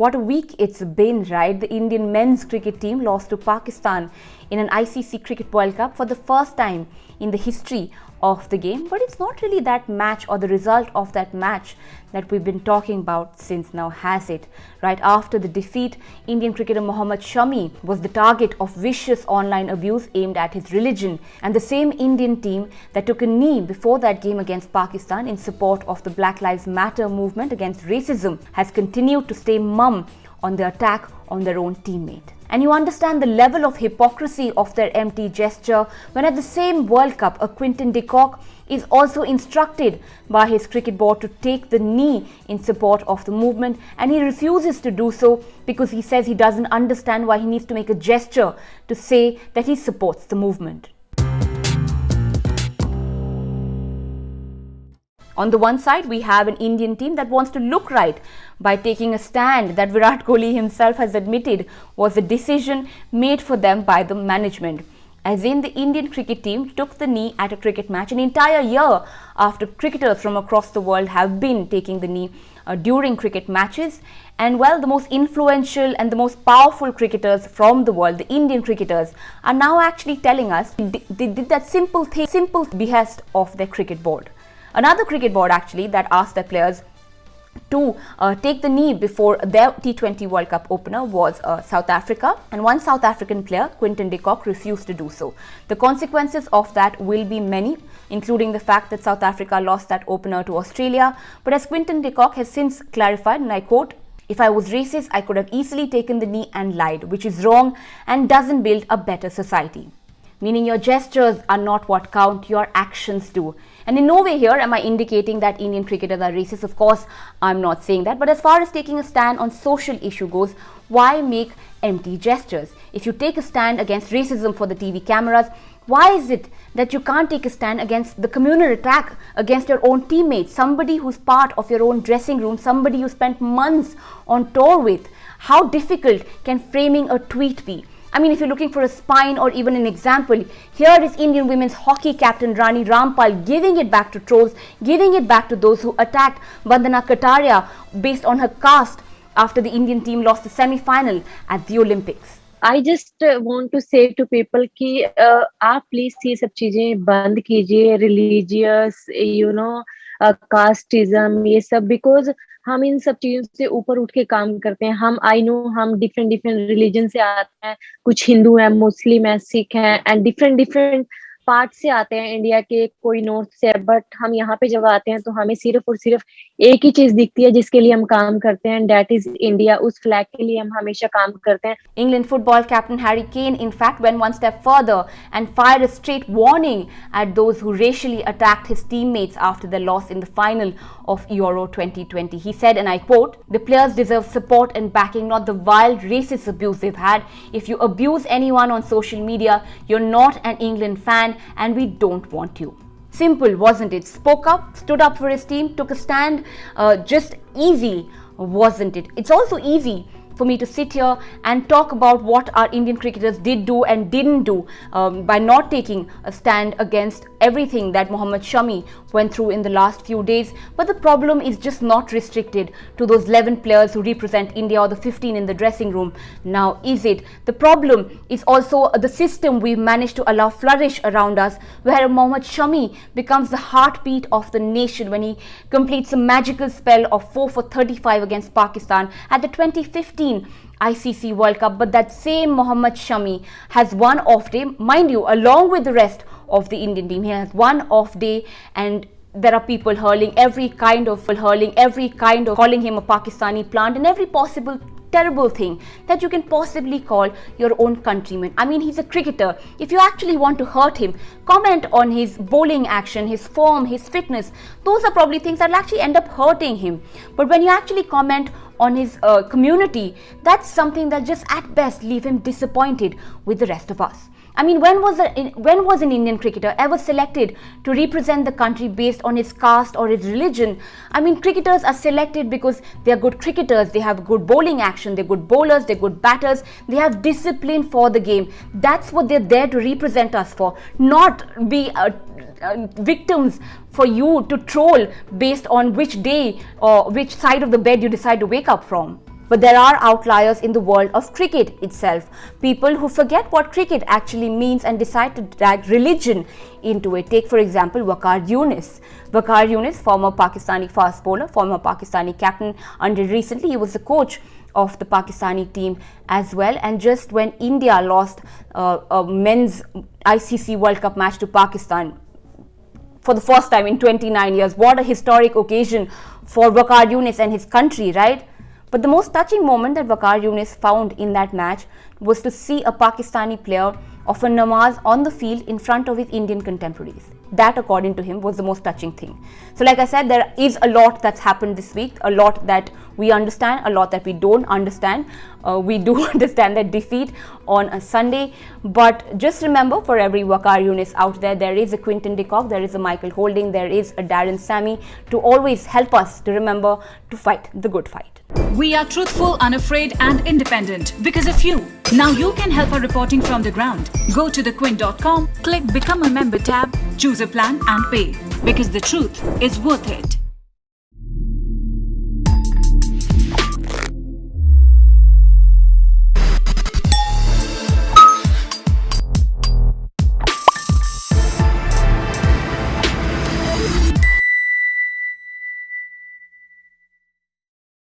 What a week it's been, right? The Indian men's cricket team lost to Pakistan in an ICC Cricket World Cup for the first time in the history of the game. But it's not really that match or the result of that match that we've been talking about since now, has it? Right after the defeat, Indian cricketer Mohammad Shami was the target of vicious online abuse aimed at his religion. And the same Indian team that took a knee before that game against Pakistan in support of the Black Lives Matter movement against racism has continued to stay mum on the attack on their own teammate. And you understand the level of hypocrisy of their empty gesture when at the same World Cup, a Quinton de Kock is also instructed by his cricket board to take the knee in support of the movement, and he refuses to do so because he says he doesn't understand why he needs to make a gesture to say that he supports the movement. On the one side, we have an Indian team that wants to look right by taking a stand that Virat Kohli himself has admitted was a decision made for them by the management. As in, the Indian cricket team took the knee at a cricket match an entire year after cricketers from across the world have been taking the knee during cricket matches. And well, the most influential and the most powerful cricketers from the world, the Indian cricketers, are now actually telling us they did that simple behest of their cricket board. Another cricket board actually that asked their players to take the knee before their T20 World Cup opener was South Africa, and one South African player, Quinton de Kock, refused to do so. The consequences of that will be many, including the fact that South Africa lost that opener to Australia. But as Quinton de Kock has since clarified, and I quote, "If I was racist, I could have easily taken the knee and lied, which is wrong and doesn't build a better society." Meaning your gestures are not what count, your actions do. And in no way here am I indicating that Indian cricketers are racist. Of course, I'm not saying that. But as far as taking a stand on social issue goes, why make empty gestures? If you take a stand against racism for the TV cameras, why is it that you can't take a stand against the communal attack against your own teammates, somebody who's part of your own dressing room, somebody you spent months on tour with? How difficult can framing a tweet be? I mean, if you're looking for a spine or even an example, here is Indian women's hockey captain Rani Rampal giving it back to trolls, giving it back to those who attacked Vandana Kataria based on her caste after the Indian team lost the semi-final at the Olympics. I just want to say to people कि आप please ये सब चीजें बंद कीजिए, religious, casteism, ये सब, because हम इन सब चीजों से ऊपर उठ के काम करते हैं. हम डिफरेंट रिलीजन से आते हैं, कुछ हिंदू हैं, मुस्लिम हैं, सिख हैं, एंड डिफरेंट पार्ट से आते हैं इंडिया के, कोई नॉर्थ से. बट हम यहाँ पे जब आते हैं तो हमें सिर्फ और सिर्फ एक ही चीज दिखती है जिसके लिए हम काम करते हैं, दैट इज इंडिया. उस फ्लैग के लिए हम हमेशा काम करते हैं. England football captain Harry Kane in fact went one step further and fired a straight warning at those who racially attacked his teammates after their loss in the final of Euro 2020. He said, and I quote, "The players deserve support and backing, not the wild racist abuse they've had. If you abuse anyone on social media, you're not an England fan and we don't want you." Simple, wasn't it? Spoke up, stood up for his team, took a stand. Just easy, wasn't it? It's also easy for me to sit here and talk about what our Indian cricketers did do and didn't do by not taking a stand against everything that Mohammad Shami went through in the last few days. But the problem is just not restricted to those 11 players who represent India or the 15 in the dressing room. Now, is it? The problem is also the system we've managed to allow flourish around us, where Mohammad Shami becomes the heartbeat of the nation when he completes a magical spell of 4 for 35 against Pakistan at the 2015 ICC World Cup. But that same Mohammad Shami has one off day, mind you, along with the rest of the Indian team. He has one off day, and there are people hurling every kind of, calling him a Pakistani plant and every possible terrible thing that you can possibly call your own countryman. I mean, he's a cricketer. If you actually want to hurt him, comment on his bowling action, his form, his fitness. Those are probably things that will actually end up hurting him. But when you actually comment on his community, that's something that just at best leave him disappointed with the rest of us. I mean, when was an Indian cricketer ever selected to represent the country based on his caste or his religion? I mean, cricketers are selected because they are good cricketers, they have good bowling action, they're good bowlers, they're good batters, they have discipline for the game. That's what they're there to represent us for, not be victims for you to troll based on which day or which side of the bed you decide to wake up from. But there are outliers in the world of cricket itself. People who forget what cricket actually means and decide to drag religion into it. Take for example Waqar Younis. Waqar Younis, former Pakistani fast bowler, former Pakistani captain until recently he was the coach of the Pakistani team as well, and just when India lost a men's ICC World Cup match to Pakistan for the first time in 29 years, what a historic occasion for Waqar Younis and his country, right? But the most touching moment that Waqar Younis found in that match was to see a Pakistani player offer namaz on the field in front of his Indian contemporaries. That, according to him, was the most touching thing. So like I said, there is a lot that's happened this week, a lot that we understand, a lot that we don't understand. We do understand that defeat on a Sunday, but just remember, for every Waqar Younis out there, there is a Quinton de Kock, there is a Michael Holding, there is a Darren Sammy to always help us to remember to fight the good fight. We are truthful, unafraid and independent because of you. Now you can help our reporting from the ground. Go to thequint.com, click Become a Member tab, choose a plan and pay. Because the truth is worth it.